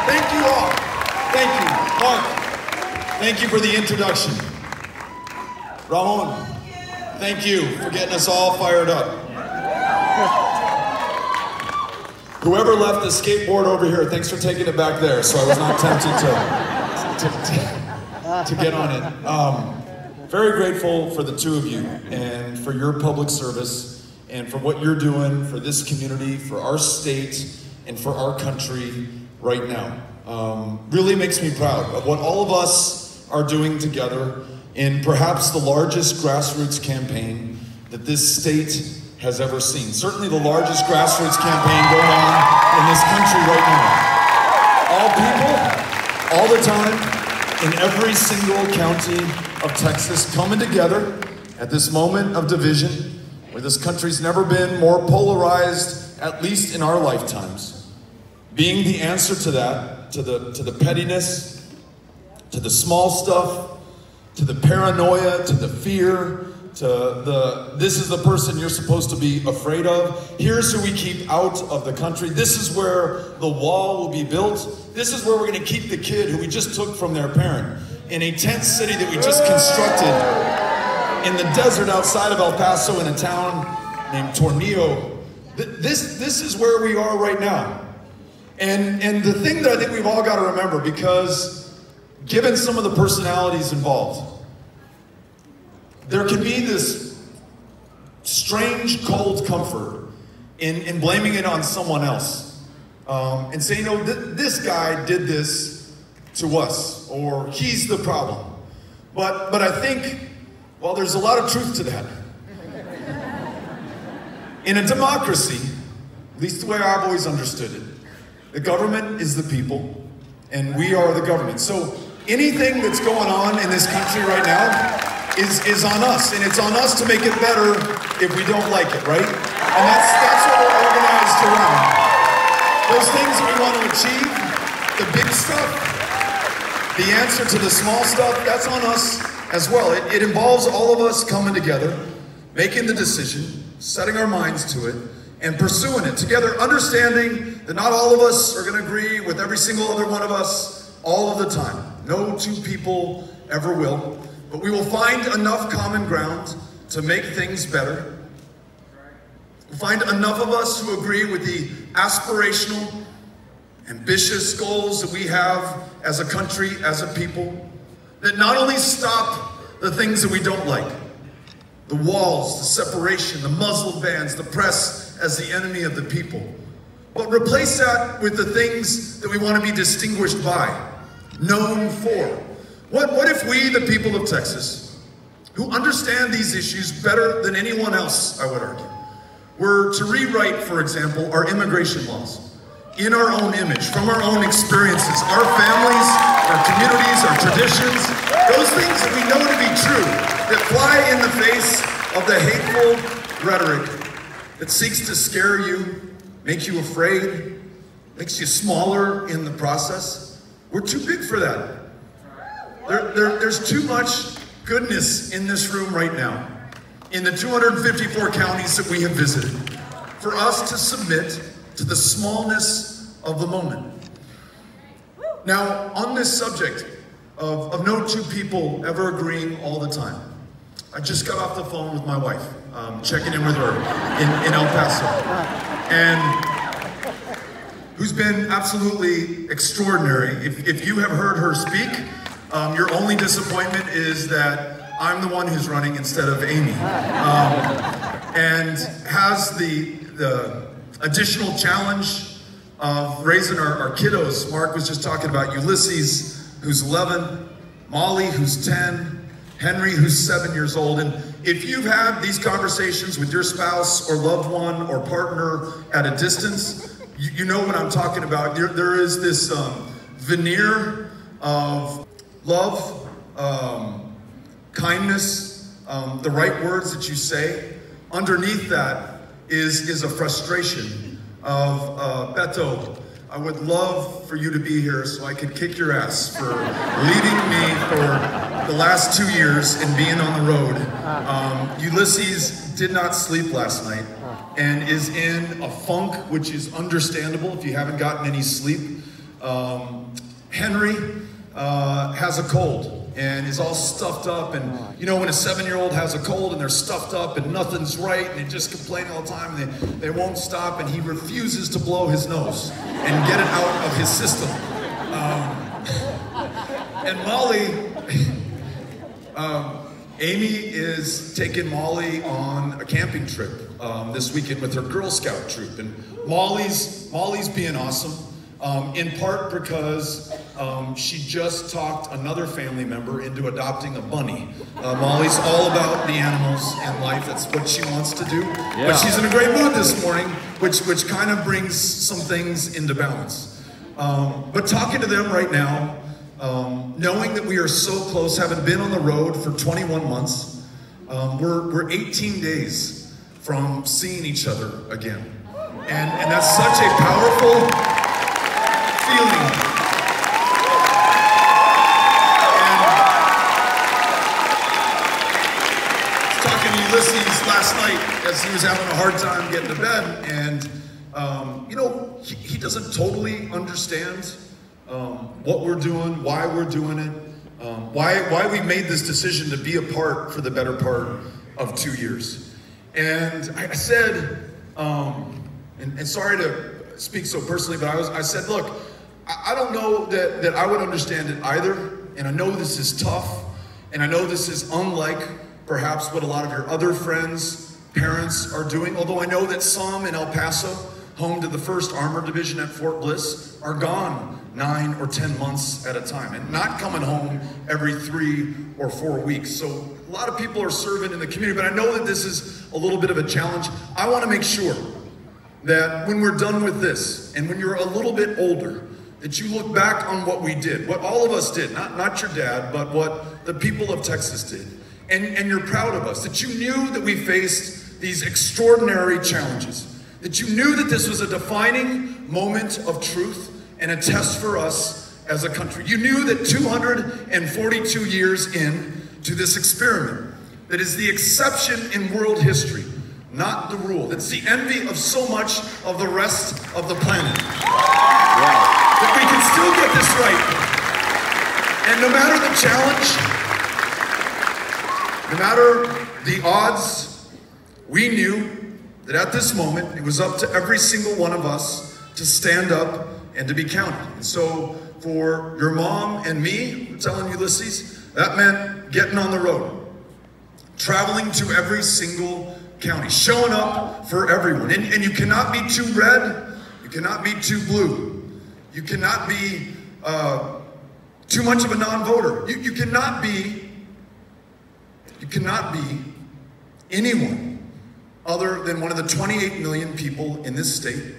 Thank you all. Thank you. Mark, thank you for the introduction. Ramon, thank you for getting us all fired up. Whoever left the skateboard over here, thanks for taking it back there so I was not tempted to get on it. Very grateful for the two of you and for your public service and for what you're doing for this community, for our state, and for our country right now. Really makes me proud of what all of us are doing together in perhaps the largest grassroots campaign that this state has ever seen. Certainly the largest grassroots campaign going on in this country right now. All people, all the time, in every single county of Texas coming together at this moment of division where this country's never been more polarized, at least in our lifetimes. Being the answer to that, to the pettiness, to the small stuff, to the paranoia, to the fear, to the, this is the person you're supposed to be afraid of. Here's who we keep out of the country. This is where the wall will be built. This is where we're gonna keep the kid who we just took from their parent in a tent city that we just constructed in the desert outside of El Paso in a town named Tornillo. This is where we are right now. And the thing that I think we've all got to remember, because given some of the personalities involved, there can be this strange cold comfort in blaming it on someone else. And saying, you know, this guy did this to us, or he's the problem. But I think, well, there's a lot of truth to that. In a democracy, at least the way I've always understood it, the government is the people, and we are the government. So anything that's going on in this country right now is on us, and it's on us to make it better if we don't like it, right? And that's what we're organized around. Those things that we want to achieve, the big stuff, the answer to the small stuff, that's on us as well. It involves all of us coming together, making the decision, setting our minds to it, and pursuing it together, understanding that not all of us are going to agree with every single other one of us all of the time. No two people ever will, but we will find enough common ground to make things better. We'll find enough of us who agree with the aspirational, ambitious goals that we have as a country, as a people, that not only stop the things that we don't like, the walls, the separation, the muzzle bands, the press as the enemy of the people, but replace that with the things that we want to be distinguished by, known for. What if we, the people of Texas, who understand these issues better than anyone else, I would argue, were to rewrite, for example, our immigration laws in our own image, from our own experiences, our families, our communities, our traditions, those things that we know to be true, that fly in the face of the hateful rhetoric that seeks to scare you, make you afraid, makes you smaller in the process. We're too big for that. There's too much goodness in this room right now, in the 254 counties that we have visited, for us to submit to the smallness of the moment. Now, on this subject of no two people ever agreeing all the time, I just got off the phone with my wife, checking in with her in El Paso, and who's been absolutely extraordinary. If you have heard her speak, your only disappointment is that I'm the one who's running instead of Amy, and has the additional challenge of raising our kiddos. Mark was just talking about Ulysses, who's 11, Molly, who's 10, Henry, who's 7 years old. And if you've had these conversations with your spouse or loved one or partner at a distance, you know what I'm talking about. There is this veneer of love, kindness, the right words that you say. Underneath that is a frustration of, Beto, I would love for you to be here so I could kick your ass for leaving me for the last 2 years and being on the road. Ulysses did not sleep last night and is in a funk, which is understandable if you haven't gotten any sleep. Henry has a cold and is all stuffed up, and you know when a 7-year-old has a cold and they're stuffed up and nothing's right and they just complain all the time and they won't stop, and he refuses to blow his nose and get it out of his system. And Molly, Amy is taking Molly on a camping trip this weekend with her Girl Scout troop, and Molly's being awesome, in part because she just talked another family member into adopting a bunny. Molly's all about the animals and life. That's what she wants to do. Yeah. But she's in a great mood this morning, which kind of brings some things into balance. But talking to them right now, knowing that we are so close, having been on the road for 21 months, we're 18 days from seeing each other again. And that's such a powerful feeling. Ulysses last night as he was having a hard time getting to bed, and you know, he doesn't totally understand what we're doing, why we're doing it, why we made this decision to be apart for the better part of 2 years. And I said, and sorry to speak so personally, but I said, look, I don't know that I would understand it either, and I know this is tough, and I know this is unlike perhaps what a lot of your other friends, parents are doing, although I know that some in El Paso, home to the 1st Armored Division at Fort Bliss, are gone 9 or 10 months at a time and not coming home every 3 or 4 weeks. So a lot of people are serving in the community, but I know that this is a little bit of a challenge. I want to make sure that when we're done with this, and when you're a little bit older, that you look back on what we did, what all of us did, not your dad, but what the people of Texas did. And you're proud of us, that you knew that we faced these extraordinary challenges, that you knew that this was a defining moment of truth and a test for us as a country. You knew that 242 years in to this experiment, that is the exception in world history, not the rule, that's the envy of so much of the rest of the planet, that we can still get this right. And no matter the challenge, no matter the odds, we knew that at this moment, it was up to every single one of us to stand up and to be counted. And so for your mom and me, I'm telling Ulysses, that meant getting on the road, traveling to every single county, showing up for everyone. And you cannot be too red, you cannot be too blue, you cannot be too much of a non-voter. You cannot be anyone other than one of the 28 million people in this state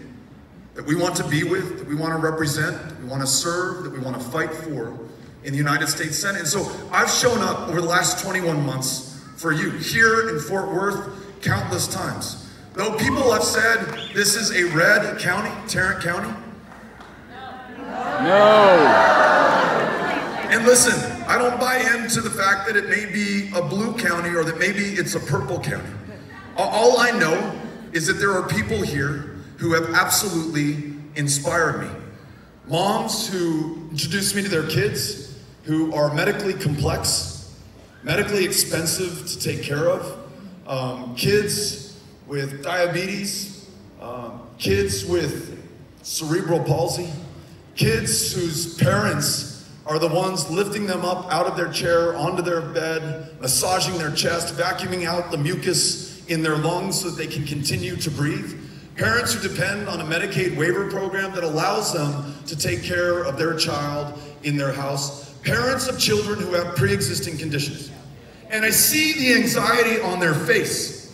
that we want to be with, that we want to represent, that we want to serve, that we want to fight for in the United States Senate. And so I've shown up over the last 21 months for you here in Fort Worth countless times. Though people have said this is a red county, Tarrant County. No. And listen, I don't buy into the fact that it may be a blue county or that maybe it's a purple county. All I know is that there are people here who have absolutely inspired me. Moms who introduced me to their kids, who are medically complex, medically expensive to take care of, kids with diabetes, kids with cerebral palsy, kids whose parents are the ones lifting them up out of their chair, onto their bed, massaging their chest, vacuuming out the mucus in their lungs so that they can continue to breathe. Parents who depend on a Medicaid waiver program that allows them to take care of their child in their house. Parents of children who have pre-existing conditions. And I see the anxiety on their face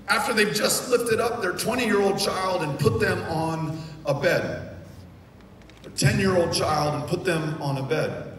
after they've just lifted up their 20-year-old child and put them on a bed. 10-year-old child and put them on a bed.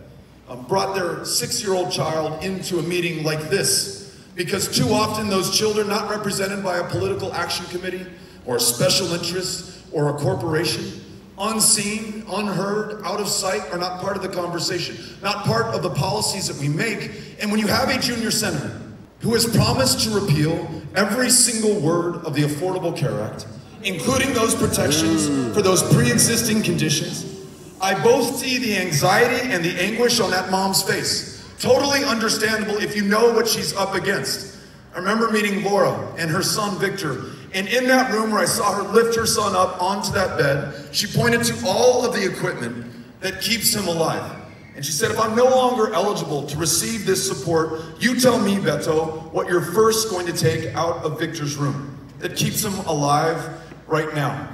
Brought their 6-year-old child into a meeting like this because too often those children, not represented by a political action committee or a special interest or a corporation, unseen, unheard, out of sight, are not part of the conversation, not part of the policies that we make. And when you have a junior senator who has promised to repeal every single word of the Affordable Care Act, including those protections for those pre-existing conditions, I both see the anxiety and the anguish on that mom's face. Totally understandable if you know what she's up against. I remember meeting Laura and her son Victor, and in that room where I saw her lift her son up onto that bed, she pointed to all of the equipment that keeps him alive. And she said, if I'm no longer eligible to receive this support, you tell me, Beto, what you're first going to take out of Victor's room that keeps him alive right now.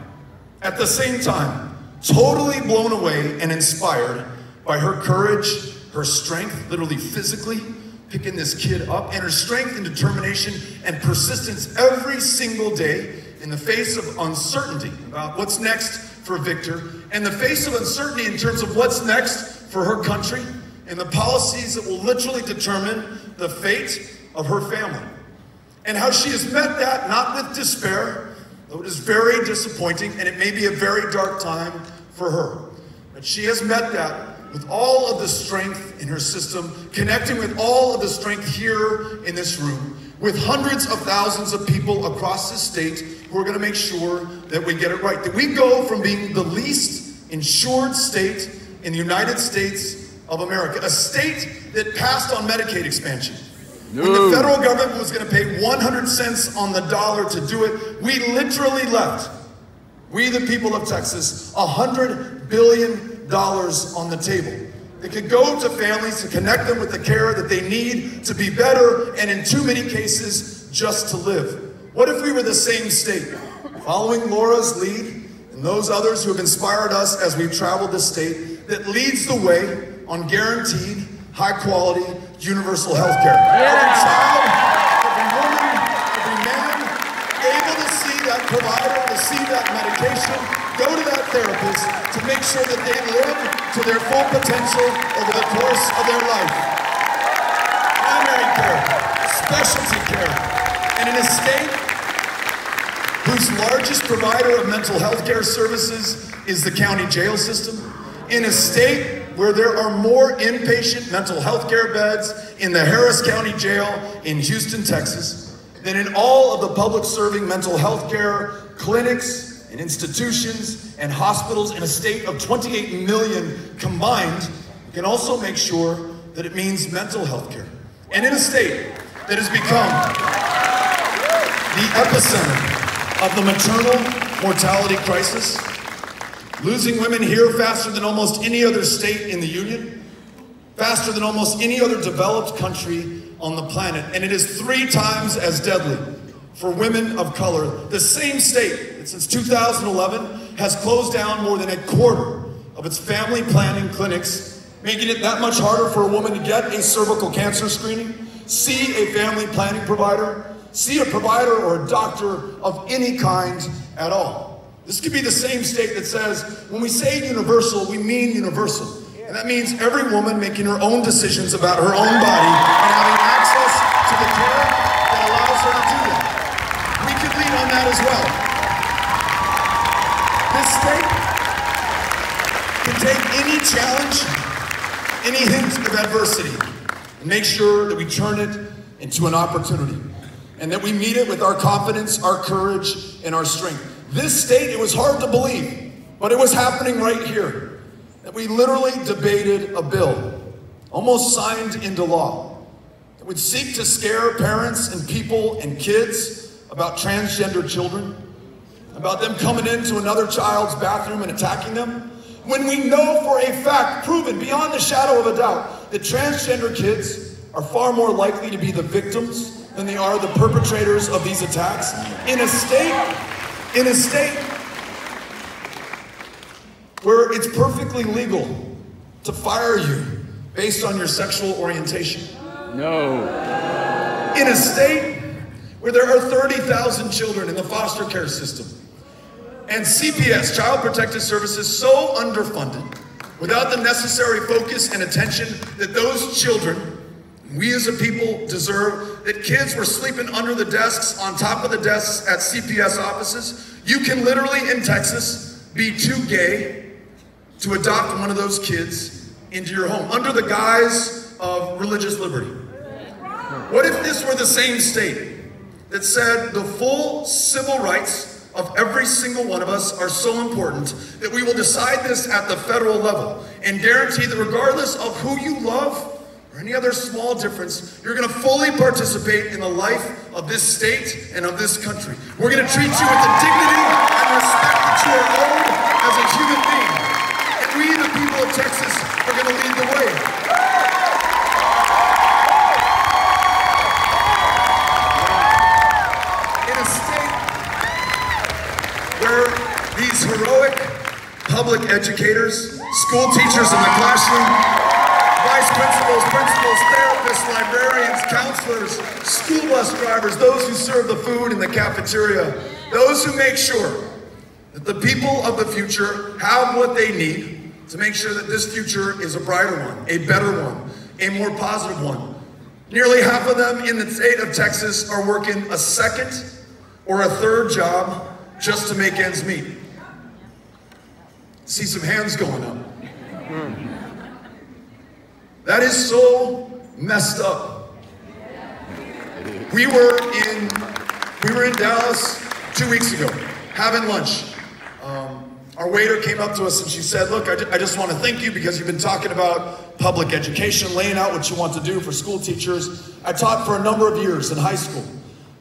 At the same time, totally blown away and inspired by her courage, her strength, literally physically picking this kid up, and her strength and determination and persistence every single day in the face of uncertainty about what's next for Victor, and the face of uncertainty in terms of what's next for her country and the policies that will literally determine the fate of her family. And how she has met that not with despair, though it is very disappointing and it may be a very dark time for her, but she has met that with all of the strength in her system, connecting with all of the strength here in this room, with hundreds of thousands of people across this state who are going to make sure that we get it right. That we go from being the least insured state in the United States of America, a state that passed on Medicaid expansion. When the federal government was going to pay 100 cents on the dollar to do it, we literally left, we the people of Texas, $100 billion on the table. They could go to families to connect them with the care that they need to be better, and in too many cases, just to live. What if we were the same state, following Laura's lead and those others who have inspired us as we've traveled this state, that leads the way on guaranteed, high-quality, universal health care? Every child, every woman, every man, able to see that provider, to see that medication, go to that therapist to make sure that they live to their full potential over the course of their life. Primary care, specialty care, and in a state whose largest provider of mental health care services is the county jail system, in a state where there are more inpatient mental health care beds in the Harris County Jail in Houston, Texas, than in all of the public serving mental health care clinics and institutions and hospitals in a state of 28 million combined, we can also make sure that it means mental health care. And in a state that has become the epicenter of the maternal mortality crisis, losing women here faster than almost any other state in the union, faster than almost any other developed country on the planet. And it is 3 times as deadly for women of color. The same state that since 2011 has closed down more than 1/4 of its family planning clinics, making it that much harder for a woman to get a cervical cancer screening, see a family planning provider, see a provider or a doctor of any kind at all. This could be the same state that says, when we say universal, we mean universal. And that means every woman making her own decisions about her own body and having access to the care that allows her to do that. We could lead on that as well. This state can take any challenge, any hint of adversity, and make sure that we turn it into an opportunity, and that we meet it with our confidence, our courage, and our strength. This state, it was hard to believe, but it was happening right here, that we literally debated a bill, almost signed into law, that would seek to scare parents and people and kids about transgender children, about them coming into another child's bathroom and attacking them, when we know for a fact, proven beyond the shadow of a doubt, that transgender kids are far more likely to be the victims than they are the perpetrators of these attacks, in a state where it's perfectly legal to fire you based on your sexual orientation. No. In a state where there are 30,000 children in the foster care system, and CPS, Child Protective Services, so underfunded, without the necessary focus and attention that those children, we as a people, deserve, that kids were sleeping under the desks, on top of the desks at CPS offices. You can literally, in Texas, be too gay to adopt one of those kids into your home, under the guise of religious liberty. What if this were the same state that said the full civil rights of every single one of us are so important that we will decide this at the federal level and guarantee that regardless of who you love or any other small difference, you're going to fully participate in the life of this state and of this country. We're going to treat you with the dignity and respect that you are owed as a human being. And we, the people of Texas, are going to lead the way. In a state where these heroic public educators, school teachers in the classroom, vice principals, principals, therapists, librarians, counselors, school bus drivers, those who serve the food in the cafeteria, those who make sure that the people of the future have what they need to make sure that this future is a brighter one, a better one, a more positive one. Nearly half of them in the state of Texas are working a second or a third job just to make ends meet. See some hands going up. That is so messed up. We were in Dallas 2 weeks ago, having lunch. Our waiter came up to us and she said, look, I just want to thank you because you've been talking about public education, laying out what you want to do for school teachers. I taught for a number of years in high school,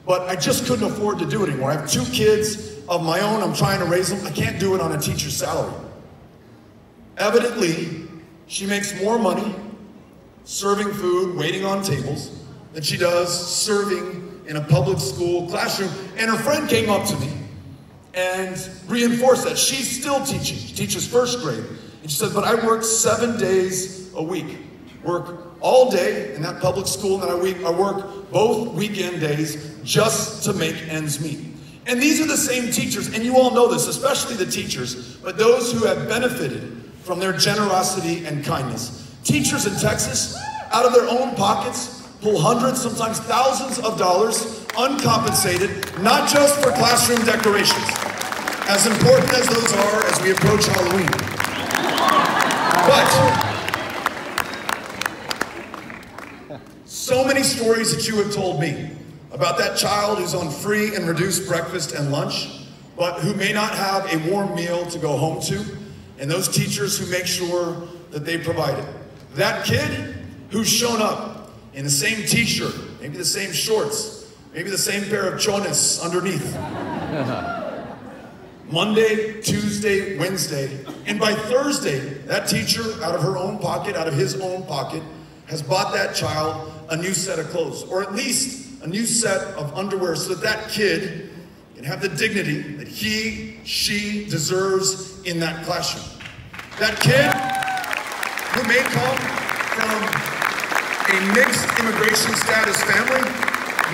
but I just couldn't afford to do it anymore. I have 2 kids of my own. I'm trying to raise them. I can't do it on a teacher's salary. Evidently, she makes more money serving food, waiting on tables, than she does serving in a public school classroom. And her friend came up to me and reinforced that. She's still teaching. She teaches first grade. And she said, but I work 7 days a week. Work all day in that public school, and then I work both weekend days just to make ends meet. And these are the same teachers, and you all know this, especially the teachers, but those who have benefited from their generosity and kindness. Teachers in Texas, out of their own pockets, pull hundreds, sometimes thousands of dollars, uncompensated, not just for classroom decorations, as important as those are as we approach Halloween. But so many stories that you have told me about that child who's on free and reduced breakfast and lunch, but who may not have a warm meal to go home to, and those teachers who make sure that they provide it. That kid who's shown up in the same t-shirt, maybe the same shorts, maybe the same pair of chones underneath. Monday, Tuesday, Wednesday, and by Thursday, that teacher, out of her own pocket, out of his own pocket, has bought that child a new set of clothes, or at least a new set of underwear, so that that kid can have the dignity that she deserves in that classroom. That kid who may come from a mixed immigration status family,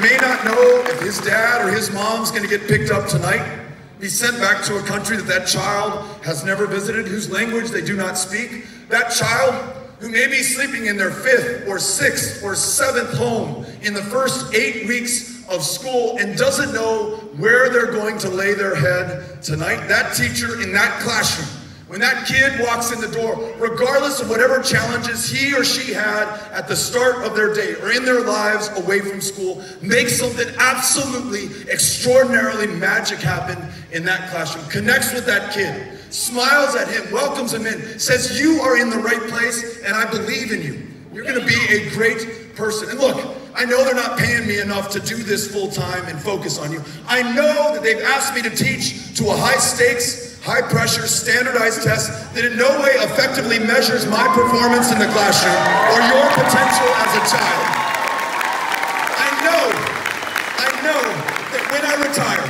may not know if his dad or his mom's gonna get picked up tonight, be sent back to a country that that child has never visited, whose language they do not speak. That child who may be sleeping in their 5th or 6th or 7th home in the first 8 weeks of school and doesn't know where they're going to lay their head tonight. That teacher in that classroom, when that kid walks in the door, regardless of whatever challenges he or she had at the start of their day or in their lives away from school, makes something absolutely extraordinarily magic happen in that classroom, connects with that kid, smiles at him, welcomes him in, says, you are in the right place and I believe in you. You're gonna be a great person. And look, I know they're not paying me enough to do this full time and focus on you. I know that they've asked me to teach to a high stakes, high pressure, standardized test that in no way effectively measures my performance in the classroom or your potential as a child. I know that when I retire,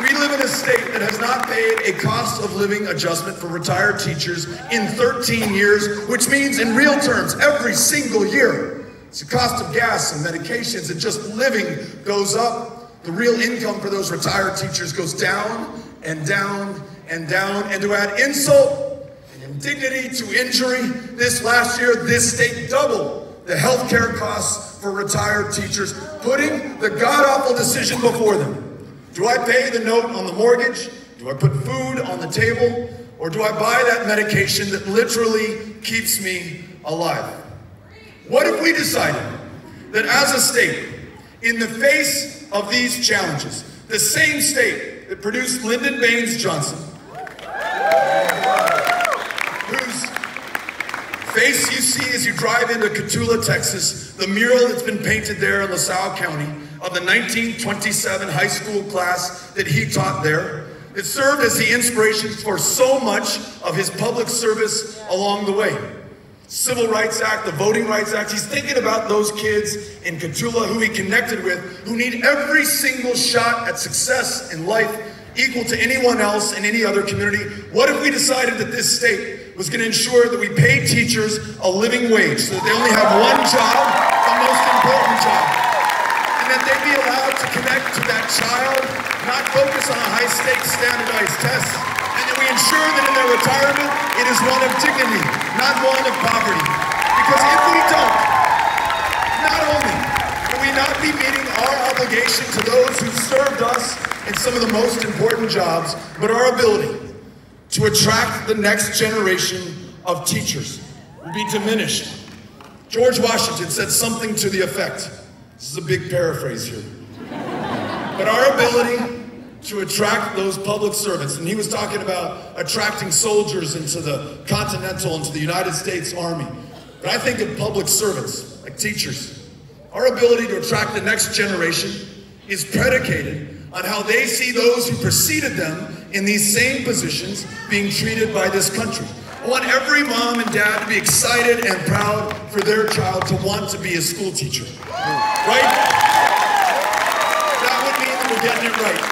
we live in a state that has not paid a cost of living adjustment for retired teachers in 13 years, which means in real terms, every single year, it's the cost of gas and medications and just living goes up. The real income for those retired teachers goes down and down and down. And to add insult and indignity to injury, this last year, this state doubled the healthcare costs for retired teachers, putting the god-awful decision before them. Do I pay the note on the mortgage? Do I put food on the table? Or do I buy that medication that literally keeps me alive? What if we decided that as a state, in the face of these challenges, the same state that produced Lyndon Baines Johnson, whose face you see as you drive into Cotulla, Texas, the mural that's been painted there in LaSalle County of the 1927 high school class that he taught there. It served as the inspiration for so much of his public service along the way. Civil Rights Act, the Voting Rights Act. He's thinking about those kids in Cotulla who he connected with, who need every single shot at success in life equal to anyone else in any other community. What if we decided that this state was going to ensure that we pay teachers a living wage so that they only have one job, the most important job, and that they be allowed to connect to that child, not focus on a high-stakes standardized test, and that we ensure that in their retirement, it is one of dignity, not one of poverty. Because if we don't, not only will we not be meeting our obligation to those who served us in some of the most important jobs, but our ability to attract the next generation of teachers will be diminished. George Washington said something to the effect, this is a big paraphrase here, but our ability to attract those public servants, and he was talking about attracting soldiers into the Continental, into the United States Army. But I think of public servants, like teachers. Our ability to attract the next generation is predicated on how they see those who preceded them in these same positions being treated by this country. I want every mom and dad to be excited and proud for their child to want to be a school teacher, right? That would mean that we're getting it right.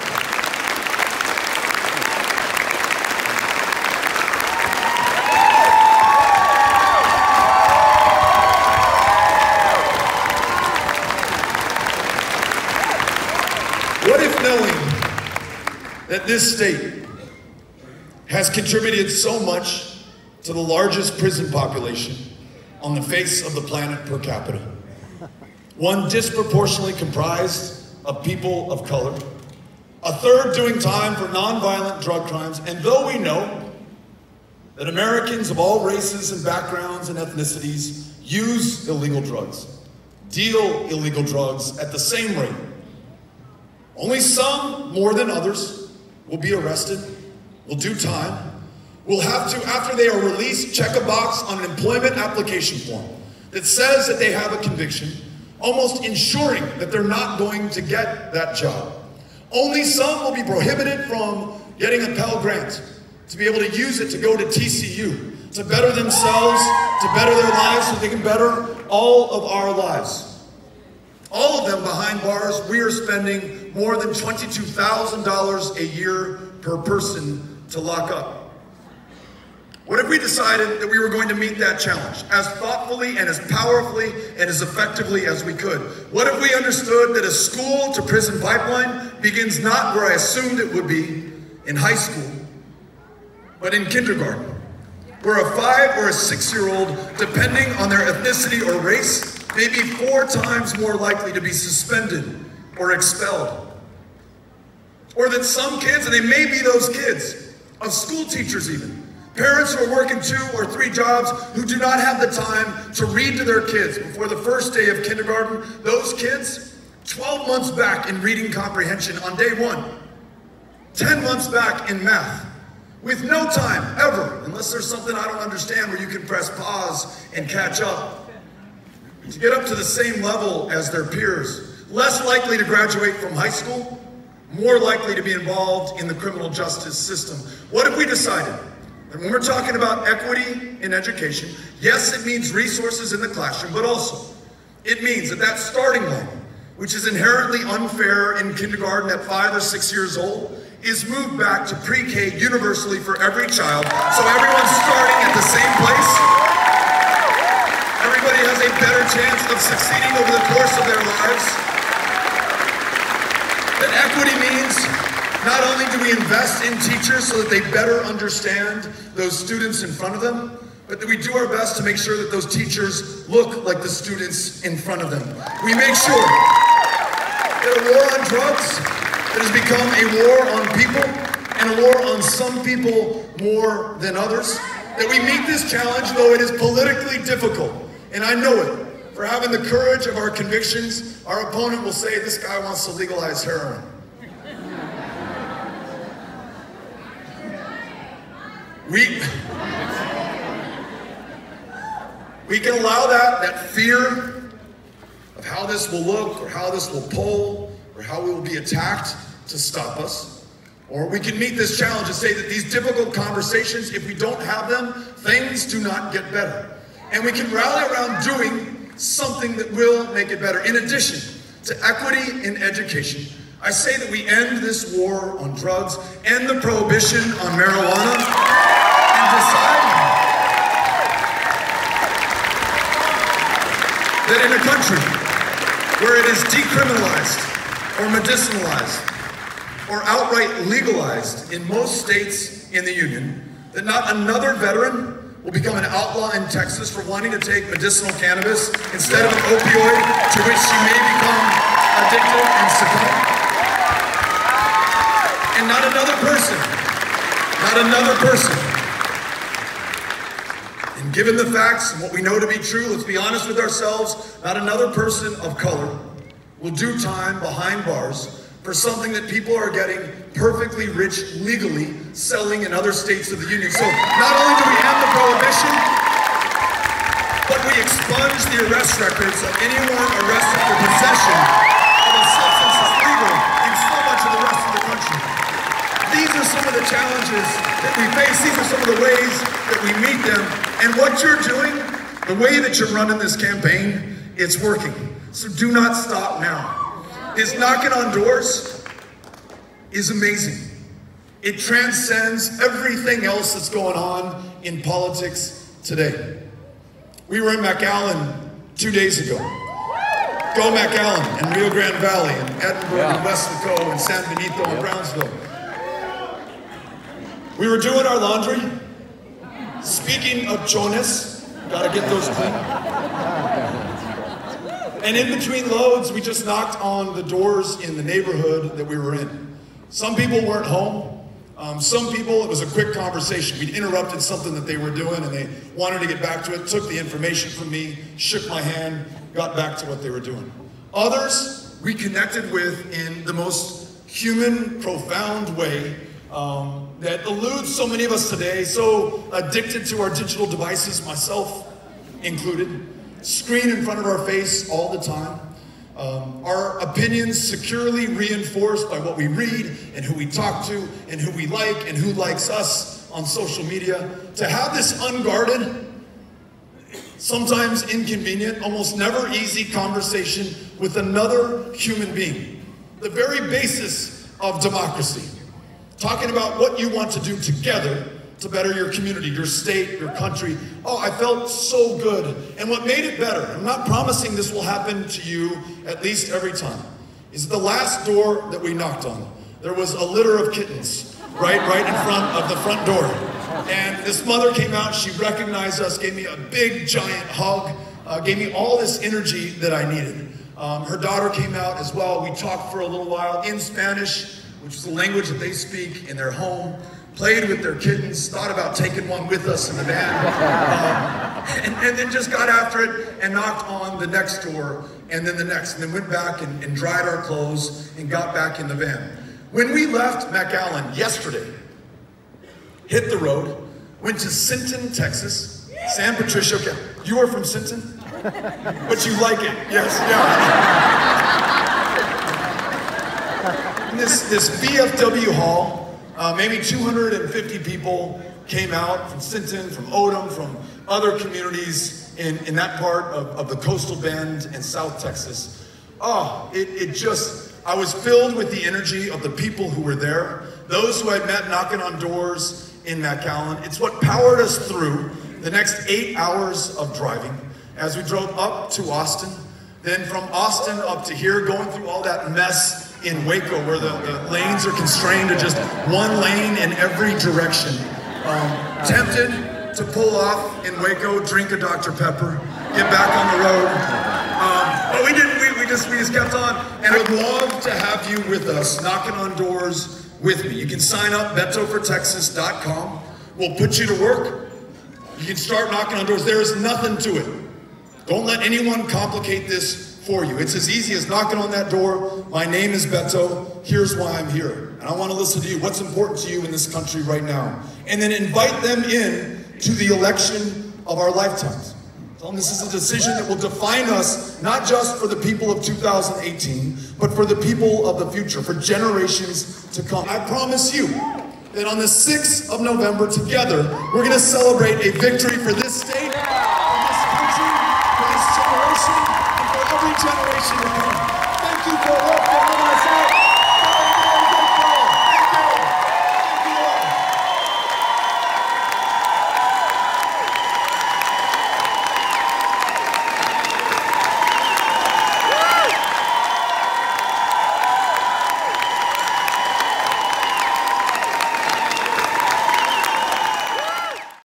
What if knowing that this state has contributed so much to the largest prison population on the face of the planet per capita, one disproportionately comprised of people of color, a third doing time for nonviolent drug crimes, and though we know that Americans of all races and backgrounds and ethnicities use illegal drugs, deal illegal drugs at the same rate, only some, more than others, will be arrested, will do time, will have to, after they are released, check a box on an employment application form that says that they have a conviction, almost ensuring that they're not going to get that job. Only some will be prohibited from getting a Pell Grant, to be able to use it to go to TCU, to better themselves, to better their lives so they can better all of our lives. All of them behind bars, we are spending more than $22,000 a year per person to lock up. What if we decided that we were going to meet that challenge as thoughtfully and as powerfully and as effectively as we could? What if we understood that a school to prison pipeline begins not where I assumed it would be, in high school, but in kindergarten, where a 5 or a 6-year-old, depending on their ethnicity or race, may be 4 times more likely to be suspended or expelled. Or that some kids, and they may be those kids, of school teachers even, parents who are working 2 or 3 jobs who do not have the time to read to their kids before the first day of kindergarten, those kids, 12 months back in reading comprehension on day 1, 10 months back in math, with no time ever, unless there's something I don't understand where you can press pause and catch up, to get up to the same level as their peers, less likely to graduate from high school, more likely to be involved in the criminal justice system. What if we decided that when we're talking about equity in education, yes, it means resources in the classroom, but also it means that that starting line, which is inherently unfair in kindergarten at 5 or 6 years old, is moved back to pre-K universally for every child, so everyone's starting at the same place. Everybody has a better chance of succeeding over the course of their lives. That equity means not only do we invest in teachers so that they better understand those students in front of them, but that we do our best to make sure that those teachers look like the students in front of them. We make sure that a war on drugs that has become a war on people, and a war on some people more than others, that we meet this challenge, though it is politically difficult. And I know it. For having the courage of our convictions, our opponent will say, this guy wants to legalize heroin. We can allow that fear of how this will look or how this will poll or how we will be attacked to stop us. Or we can meet this challenge and say that these difficult conversations, if we don't have them, things do not get better. And we can rally around doing something that will make it better. In addition to equity in education, I say that we end this war on drugs, end the prohibition on marijuana, and decide that in a country where it is decriminalized or medicinalized or outright legalized in most states in the union, that not another veteran will become an outlaw in Texas for wanting to take medicinal cannabis instead of an opioid to which she may become addicted and succumb. And not another person. And given the facts and what we know to be true, let's be honest with ourselves, not another person of color will do time behind bars for something that people are getting perfectly rich legally selling in other states of the union. So not only do we end the prohibition, but we expunge the arrest records of anyone arrested for possession of a substance that's legal in so much of the rest of the country. These are some of the challenges that we face. These are some of the ways that we meet them. And what you're doing, the way that you're running this campaign, it's working. So do not stop now. Is knocking on doors is amazing. It transcends everything else that's going on in politics today. We were in McAllen 2 days ago. Go McAllen and Rio Grande Valley and Edinburgh and Westlaco and San Benito and Brownsville. We were doing our laundry. Speaking of chones, gotta get those clean. And in between loads, we just knocked on the doors in the neighborhood that we were in. Some people weren't home. Some people, it was a quick conversation. We'd interrupted something that they were doing and they wanted to get back to it, took the information from me, shook my hand, got back to what they were doing. Others, we connected with in the most human, profound way that eludes so many of us today, so addicted to our digital devices, myself included. Screen in front of our face all the time. Our opinions securely reinforced by what we read and who we talk to and who we like and who likes us on social media. To have this unguarded, sometimes inconvenient, almost never easy conversation with another human being. The very basis of democracy. Talking about what you want to do together to better your community, your state, your country. Oh, I felt so good. And what made it better, I'm not promising this will happen to you at least every time, is the last door that we knocked on. There was a litter of kittens right in front of the front door. And this mother came out, she recognized us, gave me a big giant hug, gave me all this energy that I needed. Her daughter came out as well. We talked for a little while in Spanish, which is the language that they speak in their home. Played with their kittens, thought about taking one with us in the van, and then just got after it and knocked on the next door and then the next, and then went back and dried our clothes and got back in the van. When we left McAllen yesterday, hit the road, went to Sinton, Texas, San Patricio County. You are from Sinton? But you like it, yes, yeah. And this VFW hall, maybe 250 people came out from Sinton, from Odom, from other communities in that part of the coastal bend in South Texas. Oh, I was filled with the energy of the people who were there, those who I'd met knocking on doors in McAllen. It's what powered us through the next 8 hours of driving as we drove up to Austin, then from Austin up to here, going through all that mess in Waco, where the lanes are constrained to just one lane in every direction. Tempted to pull off in Waco, drink a Dr. Pepper, get back on the road. But we didn't, we just kept on. And I'd love to have you with us, knocking on doors with me. You can sign up, betofortexas.com. We'll put you to work. You can start knocking on doors. There is nothing to it. Don't let anyone complicate this for you. It's as easy as knocking on that door My name is Beto. Here's why I'm here. And I want to listen to you. What's important to you in this country right now? And then invite them in to the election of our lifetimes. Tell them this is a decision that will define us, not just for the people of 2018, but for the people of the future, for generations to come. I promise you that on the 6th of November, together, we're going to celebrate a victory for this state